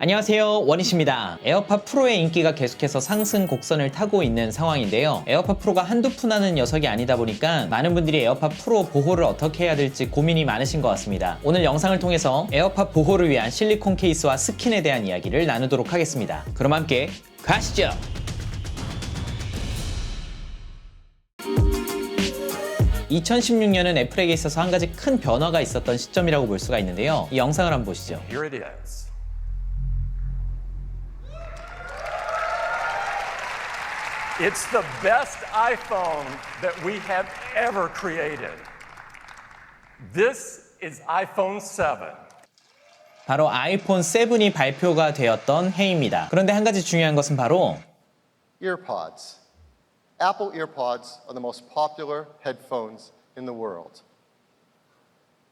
안녕하세요, 원희씨입니다. 에어팟 프로의 인기가 계속해서 상승 곡선을 타고 있는 상황인데요. 에어팟 프로가 한두 푼 하는 녀석이 아니다 보니까 많은 분들이 에어팟 프로 보호를 어떻게 해야 될지 고민이 많으신 것 같습니다. 오늘 영상을 통해서 에어팟 보호를 위한 실리콘 케이스와 스킨에 대한 이야기를 나누도록 하겠습니다. 그럼 함께 가시죠! 2016년은 애플에게 있어서 한 가지 큰 변화가 있었던 시점이라고 볼 수가 있는데요. 이 영상을 한번 보시죠. Here it is. It's the best iPhone that we have ever created. This is iPhone 7. 바로 아이폰 7이 발표가 되었던 해입니다. 그런데 한 가지 중요한 것은 바로 EarPods. Apple EarPods are the most popular headphones in the world.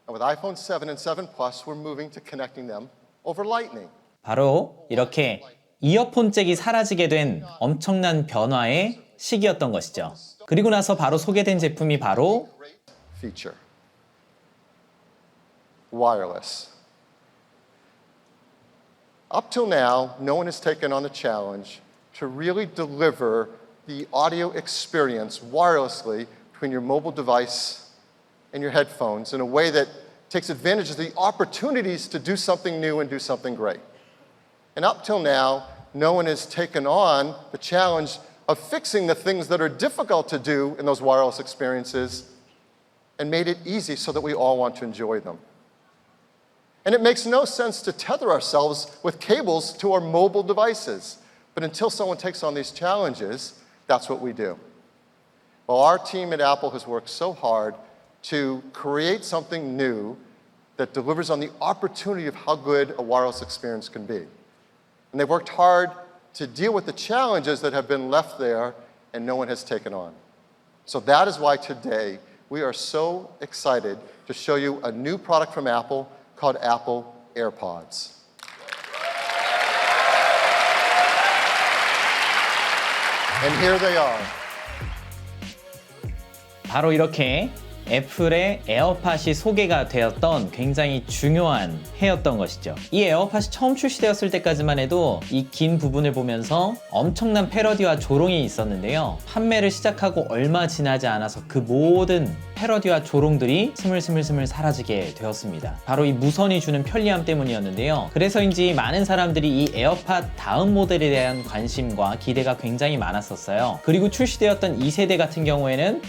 And with iPhone 7 and 7 Plus, we're moving to connecting them over Lightning. 바로 이렇게 이어폰 잭이 사라지게 된 엄청난 변화의 시기였던 것이죠. 그리고 나서 바로 소개된 제품이 바로 Feature. Wireless. Up till now, no one has taken on the challenge to really deliver the audio experience wirelessly between your mobile device and your headphones in a way that takes advantage of the opportunities to do something new and do something great. And up till now, no one has taken on the challenge of fixing the things that are difficult to do in those wireless experiences and made it easy so that we all want to enjoy them. And it makes no sense to tether ourselves with cables to our mobile devices. But until someone takes on these challenges, that's what we do. Well, our team at Apple has worked so hard to create something new that delivers on the opportunity of how good a wireless experience can be. And they've worked hard to deal with the challenges that have been left there and no one has taken on. So that is why today we are so excited to show you a new product from Apple called Apple AirPods. And here they are. 바로 이렇게 애플의 에어팟이 소개가 되었던 굉장히 중요한 해였던 것이죠. 이 에어팟이 처음 출시되었을 때까지만 해도 이 긴 부분을 보면서 엄청난 패러디와 조롱이 있었는데요. 판매를 시작하고 얼마 지나지 않아서 그 모든 패러디와 조롱들이 스물스물 사라지게 되었습니다. 바로 이 무선이 주는 편리함 때문이었는데요. 그래서인지 많은 사람들이 이 에어팟 다음 모델에 대한 관심과 기대가 굉장히 많았었어요. 그리고 출시되었던 2세대 같은 경우에는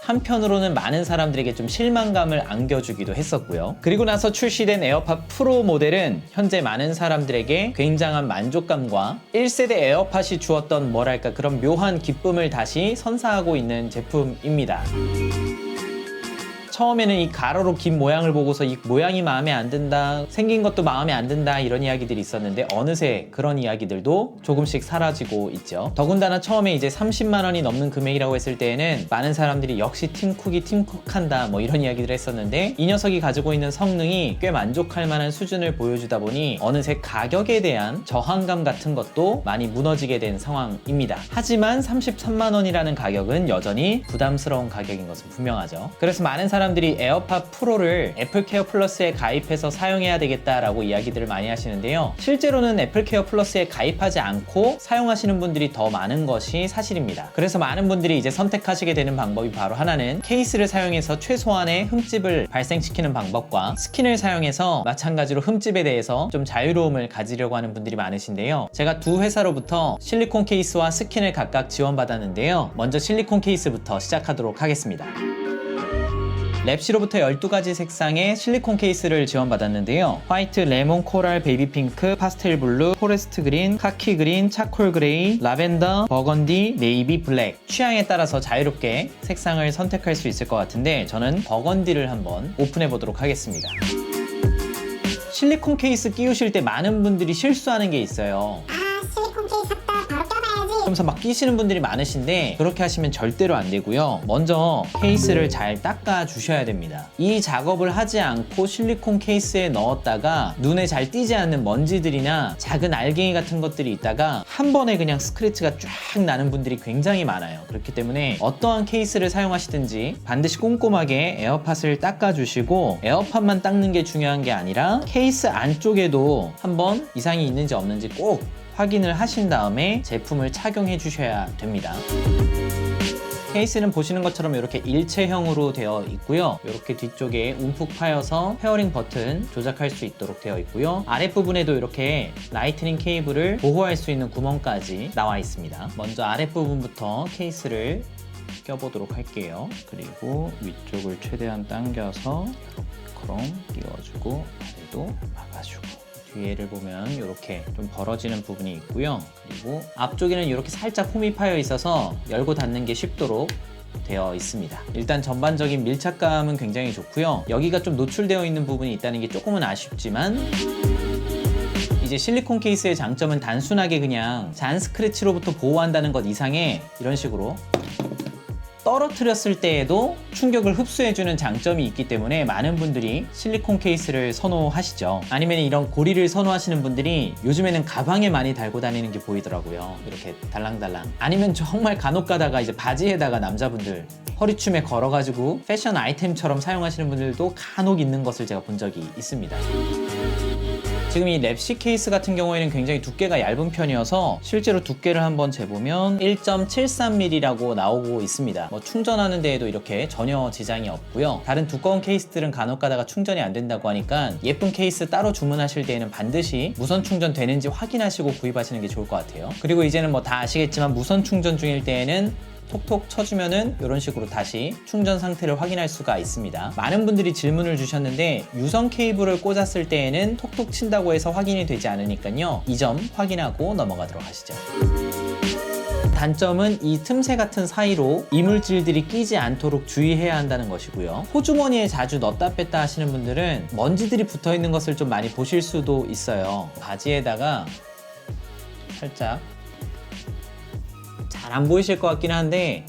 한편으로는 많은 사람들에게 좀 실망감을 안겨주기도 했었고요. 그리고 나서 출시된 에어팟 프로 모델은 현재 많은 사람들에게 굉장한 만족감과 1세대 에어팟이 주었던 뭐랄까 그런 묘한 기쁨을 다시 선사하고 있는 제품입니다. 처음에는 이 가로로 긴 모양을 보고서 이 모양이 마음에 안 든다, 생긴 것도 마음에 안 든다 이런 이야기들이 있었는데 어느새 그런 이야기들도 조금씩 사라지고 있죠. 더군다나 처음에 이제 30만 원이 넘는 금액이라고 했을 때에는 많은 사람들이 역시 팀쿡이 팀쿡한다 뭐 이런 이야기들을 했었는데 이 녀석이 가지고 있는 성능이 꽤 만족할 만한 수준을 보여주다 보니 어느새 가격에 대한 저항감 같은 것도 많이 무너지게 된 상황입니다. 하지만 33만 원이라는 가격은 여전히 부담스러운 가격인 것은 분명하죠. 그래서 많은 사람들이 에어팟 프로를 애플케어 플러스에 가입해서 사용해야 되겠다라고 이야기들을 많이 하시는데요. 실제로는 애플케어 플러스에 가입하지 않고 사용하시는 분들이 더 많은 것이 사실입니다. 그래서 많은 분들이 이제 선택하시게 되는 방법이 바로 하나는 케이스를 사용해서 최소한의 흠집을 발생시키는 방법과 스킨을 사용해서 마찬가지로 흠집에 대해서 좀 자유로움을 가지려고 하는 분들이 많으신데요. 제가 두 회사로부터 실리콘 케이스와 스킨을 각각 지원받았는데요. 먼저 실리콘 케이스부터 시작하도록 하겠습니다. 랩시로부터 12가지 색상의 실리콘 케이스를 지원받았는데요. 화이트, 레몬, 코랄, 베이비 핑크, 파스텔 블루, 포레스트 그린, 카키 그린, 차콜 그레이, 라벤더, 버건디, 네이비, 블랙 취향에 따라서 자유롭게 색상을 선택할 수 있을 것 같은데 저는 버건디를 한번 오픈해 보도록 하겠습니다. 실리콘 케이스 끼우실 때 많은 분들이 실수하는 게 있어요. 실리콘 케이스 샀다 바로 껴봐야지 그러면서 막 끼시는 분들이 많으신데 그렇게 하시면 절대로 안 되고요. 먼저 케이스를 잘 닦아 주셔야 됩니다. 이 작업을 하지 않고 실리콘 케이스에 넣었다가 눈에 잘 띄지 않는 먼지들이나 작은 알갱이 같은 것들이 있다가 한 번에 그냥 스크래치가 쫙 나는 분들이 굉장히 많아요. 그렇기 때문에 어떠한 케이스를 사용하시든지 반드시 꼼꼼하게 에어팟을 닦아 주시고, 에어팟만 닦는 게 중요한 게 아니라 케이스 안쪽에도 한번 이상이 있는지 없는지 꼭 확인을 하신 다음에 제품을 착용해 주셔야 됩니다. 케이스는 보시는 것처럼 이렇게 일체형으로 되어 있고요. 이렇게 뒤쪽에 움푹 파여서 페어링 버튼 조작할 수 있도록 되어 있고요. 아랫부분에도 이렇게 라이트닝 케이블을 보호할 수 있는 구멍까지 나와 있습니다. 먼저 아랫부분부터 케이스를 껴보도록 할게요. 그리고 위쪽을 최대한 당겨서 이렇게 끼워주고 아래도 막아주고, 뒤에를 보면 이렇게 좀 벌어지는 부분이 있고요. 그리고 앞쪽에는 이렇게 살짝 홈이 파여 있어서 열고 닫는 게 쉽도록 되어 있습니다. 일단 전반적인 밀착감은 굉장히 좋고요. 여기가 좀 노출되어 있는 부분이 있다는 게 조금은 아쉽지만, 이제 실리콘 케이스의 장점은 단순하게 그냥 잔 스크래치로부터 보호한다는 것 이상의 이런 식으로 떨어뜨렸을 때에도 충격을 흡수해주는 장점이 있기 때문에 많은 분들이 실리콘 케이스를 선호하시죠. 아니면 이런 고리를 선호하시는 분들이 요즘에는 가방에 많이 달고 다니는 게 보이더라고요. 이렇게 달랑달랑. 아니면 정말 간혹 가다가 이제 바지에다가 남자분들 허리춤에 걸어가지고 패션 아이템처럼 사용하시는 분들도 간혹 있는 것을 제가 본 적이 있습니다. 지금 이 랩시 케이스 같은 경우에는 굉장히 두께가 얇은 편이어서 실제로 두께를 한번 재보면 1.73mm라고 나오고 있습니다. 뭐 충전하는 데에도 이렇게 전혀 지장이 없고요. 다른 두꺼운 케이스들은 간혹 가다가 충전이 안 된다고 하니까 예쁜 케이스 따로 주문하실 때에는 반드시 무선 충전 되는지 확인하시고 구입하시는 게 좋을 것 같아요. 그리고 이제는 뭐 다 아시겠지만 무선 충전 중일 때에는 톡톡 쳐주면은 이런 식으로 다시 충전 상태를 확인할 수가 있습니다. 많은 분들이 질문을 주셨는데 유선 케이블을 꽂았을 때에는 톡톡 친다고 해서 확인이 되지 않으니까요. 이 점 확인하고 넘어가도록 하시죠. 단점은 이 틈새 같은 사이로 이물질들이 끼지 않도록 주의해야 한다는 것이고요. 호주머니에 자주 넣었다 뺐다 하시는 분들은 먼지들이 붙어 있는 것을 좀 많이 보실 수도 있어요. 바지에다가 살짝, 잘 안 보이실 것 같긴 한데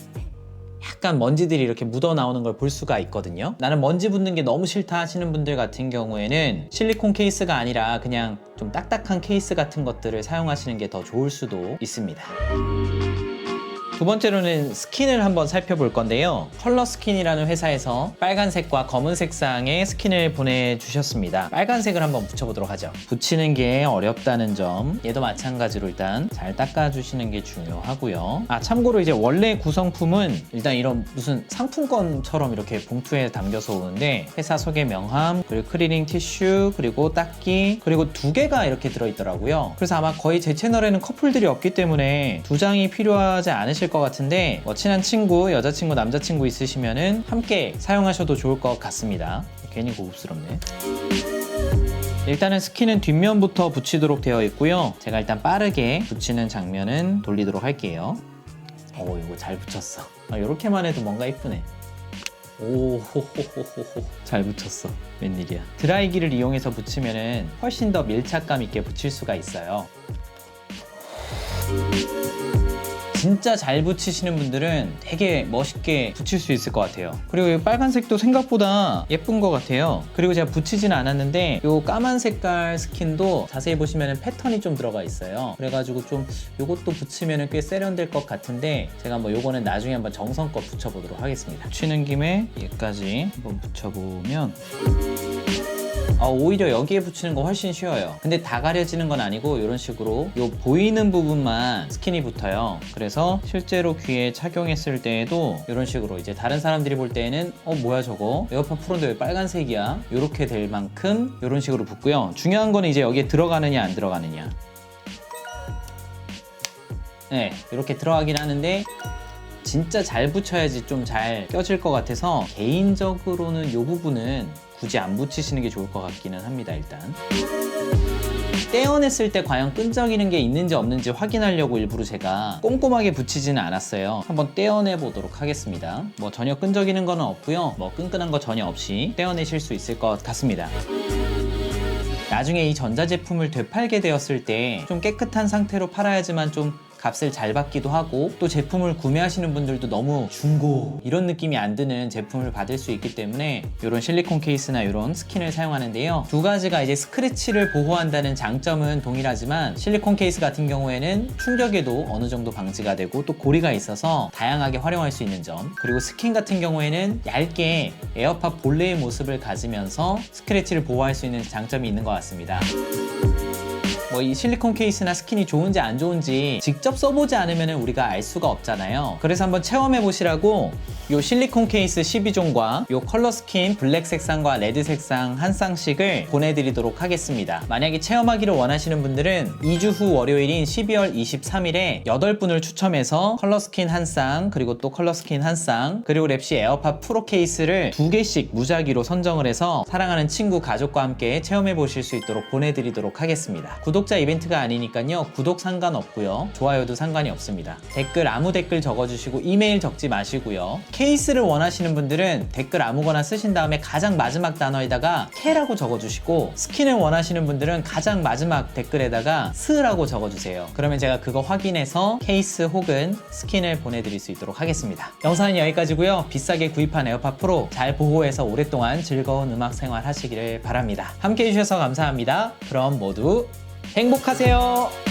약간 먼지들이 이렇게 묻어 나오는 걸 볼 수가 있거든요. 나는 먼지 붙는 게 너무 싫다 하시는 분들 같은 경우에는 실리콘 케이스가 아니라 그냥 좀 딱딱한 케이스 같은 것들을 사용하시는 게 더 좋을 수도 있습니다. 두 번째로는 스킨을 한번 살펴볼 건데요. 컬러 스킨이라는 회사에서 빨간색과 검은색 쌍의 스킨을 보내주셨습니다. 빨간색을 한번 붙여보도록 하죠. 붙이는 게 어렵다는 점, 얘도 마찬가지로 일단 잘 닦아주시는 게 중요하고요. 참고로 이제 원래 구성품은 일단 이런 무슨 상품권처럼 이렇게 봉투에 담겨서 오는데 회사 소개 명함, 그리고 클리닝 티슈, 그리고 닦기, 그리고 2개가 이렇게 들어있더라고요. 그래서 아마 거의 제 채널에는 커플들이 없기 때문에 2장이 필요하지 않으실 것 같은데, 친한 친구, 여자친구, 남자친구 있으시면은 함께 사용하셔도 좋을 것 같습니다. 괜히 고급스럽네. 일단은 스킨은 뒷면부터 붙이도록 되어 있고요. 제가 일단 빠르게 붙이는 장면은 돌리도록 할게요. 이거 잘 붙였어. 이렇게만 해도 뭔가 이쁘네. 오호호호호호, 잘 붙였어. 웬일이야. 드라이기를 이용해서 붙이면은 훨씬 더 밀착감 있게 붙일 수가 있어요. 진짜 잘 붙이시는 분들은 되게 멋있게 붙일 수 있을 것 같아요. 그리고 이 빨간색도 생각보다 예쁜 것 같아요. 그리고 제가 붙이진 않았는데 이 까만 색깔 스킨도 자세히 보시면 패턴이 좀 들어가 있어요. 그래가지고 좀 이것도 붙이면 꽤 세련될 것 같은데 제가 한번 요거는 나중에 한번 정성껏 붙여보도록 하겠습니다. 붙이는 김에 얘까지 한번 붙여보면 오히려 여기에 붙이는 거 훨씬 쉬워요. 근데 다 가려지는 건 아니고 이런 식으로 요 보이는 부분만 스킨이 붙어요. 그래서 실제로 귀에 착용했을 때에도 이런 식으로 이제 다른 사람들이 볼 때에는 뭐야 저거 에어팟 프로인데 왜 빨간색이야? 이렇게 될 만큼 이런 식으로 붙고요. 중요한 거는 이제 여기에 들어가느냐 안 들어가느냐. 네, 이렇게 들어가긴 하는데 진짜 잘 붙여야지 좀 잘 껴질 것 같아서 개인적으로는 이 부분은 굳이 안 붙이시는 게 좋을 것 같기는 합니다. 일단 떼어냈을 때 과연 끈적이는 게 있는지 없는지 확인하려고 일부러 제가 꼼꼼하게 붙이지는 않았어요. 한번 떼어내 보도록 하겠습니다. 전혀 끈적이는 건 없고요. 끈끈한 거 전혀 없이 떼어내실 수 있을 것 같습니다. 나중에 이 전자제품을 되팔게 되었을 때 좀 깨끗한 상태로 팔아야지만 좀 값을 잘 받기도 하고 또 제품을 구매하시는 분들도 너무 중고 이런 느낌이 안 드는 제품을 받을 수 있기 때문에 이런 실리콘 케이스나 이런 스킨을 사용하는데요. 두 가지가 이제 스크래치를 보호한다는 장점은 동일하지만 실리콘 케이스 같은 경우에는 충격에도 어느 정도 방지가 되고 또 고리가 있어서 다양하게 활용할 수 있는 점, 그리고 스킨 같은 경우에는 얇게 에어팟 본래의 모습을 가지면서 스크래치를 보호할 수 있는 장점이 있는 것 같습니다. 뭐 이 실리콘 케이스나 스킨이 좋은지 안 좋은지 직접 써보지 않으면 우리가 알 수가 없잖아요. 그래서 한번 체험해 보시라고 요 실리콘 케이스 12종과 요 컬러 스킨 블랙 색상과 레드 색상 한 쌍씩을 보내드리도록 하겠습니다. 만약에 체험하기를 원하시는 분들은 2주 후 월요일인 12월 23일에 8분을 추첨해서 컬러 스킨 한 쌍, 그리고 또 컬러 스킨 한 쌍, 그리고 랩시 에어팟 프로 케이스를 2개씩 무작위로 선정을 해서 사랑하는 친구, 가족과 함께 체험해 보실 수 있도록 보내드리도록 하겠습니다. 구독자 이벤트가 아니니까요. 구독 상관없고요. 좋아요도 상관이 없습니다. 댓글 아무 댓글 적어주시고 이메일 적지 마시고요. 케이스를 원하시는 분들은 댓글 아무거나 쓰신 다음에 가장 마지막 단어에다가 캐라고 적어주시고, 스킨을 원하시는 분들은 가장 마지막 댓글에다가 스라고 적어주세요. 그러면 제가 그거 확인해서 케이스 혹은 스킨을 보내드릴 수 있도록 하겠습니다. 영상은 여기까지고요. 비싸게 구입한 에어팟 프로 잘 보호해서 오랫동안 즐거운 음악 생활 하시기를 바랍니다. 함께 해주셔서 감사합니다. 그럼 모두 행복하세요.